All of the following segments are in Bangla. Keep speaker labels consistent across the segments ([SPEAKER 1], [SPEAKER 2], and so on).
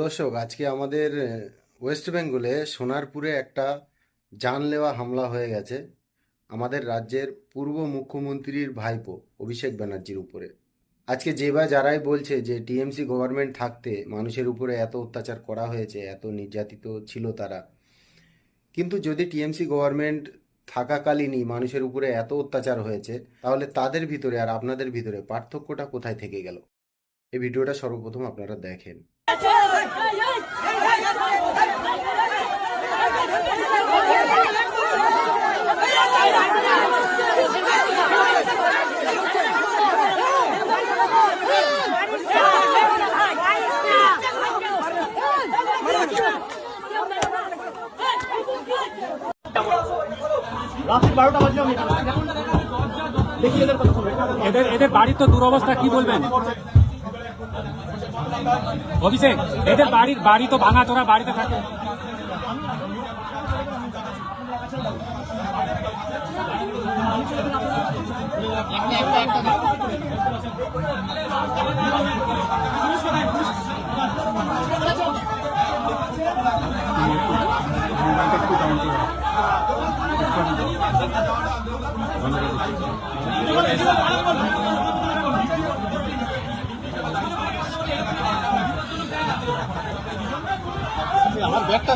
[SPEAKER 1] দর্শক, আজকে আমাদের ওয়েস্ট বেঙ্গলে সোনারপুরে একটা জানলেওয়া হামলা হয়ে গেছে আমাদের রাজ্যের পূর্ব মুখ্যমন্ত্রীর ভাইপো অভিষেক ব্যানার্জির উপরে। আজকে যে বা যারাই বলছে যে টিএমসি গভর্নমেন্ট থাকতে মানুষের উপরে এত অত্যাচার করা হয়েছে, এত নির্যাতিত ছিল তারা, কিন্তু যদি টিএমসি গভর্নমেন্ট থাকাকালীনই মানুষের উপরে এত অত্যাচার হয়েছে, তাহলে তাদের ভিতরে আর আপনাদের ভিতরে পার্থক্যটা কোথায় থেকে গেল? এই ভিডিওটা সর্বপ্রথম আপনারা দেখেন।
[SPEAKER 2] এদের বাড়ির তো দুরবস্থা, কি বলবেন অভিষেক? এদের বাড়ি তো ভাঙা চোরা, বাড়িতে থাকে।
[SPEAKER 3] আমার ব্যাগটা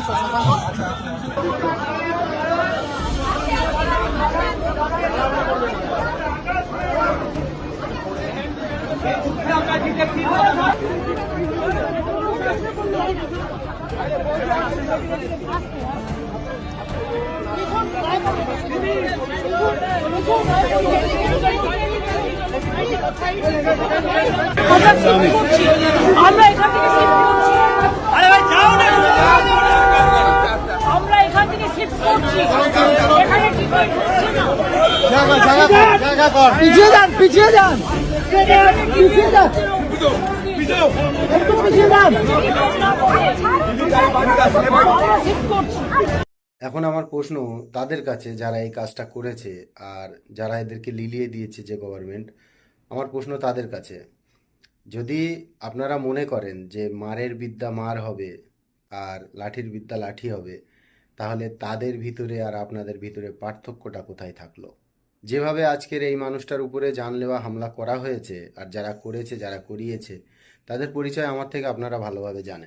[SPEAKER 4] আমরা এখান থেকে শিফট করছি। আরে ভাই যাও না, আমরা এখান থেকে শিফট করছি। এখানে কি করে ঢুকছে না?
[SPEAKER 3] জায়গা কর,
[SPEAKER 4] পিছিয়ে যান, পিছিয়ে যান, পিছিয়ে যান, একটু পিছিয়ে যান। আমরা শিফট করছি।
[SPEAKER 1] এখন আমার প্রশ্ন তাদের কাছে যারা এই কাজটা করেছে আর যারা এদেরকে লিলিয়ে দিয়েছে যে গভর্নমেন্ট, আমার প্রশ্ন তাদের কাছে, যদি আপনারা মনে করেন যে মারের বিদ্যা মার হবে আর লাঠির বিদ্যা লাঠি হবে, তাহলে তাদের ভিতরে আর আপনাদের ভিতরে পার্থক্যটা কোথায় থাকলো? যেভাবে আজকের এই মানুষটার উপরে জানলেওয়া হামলা করা হয়েছে আর যারা করেছে, যারা করিয়েছে, তাদের পরিচয় আমার থেকে আপনারা ভালোভাবে জানেন।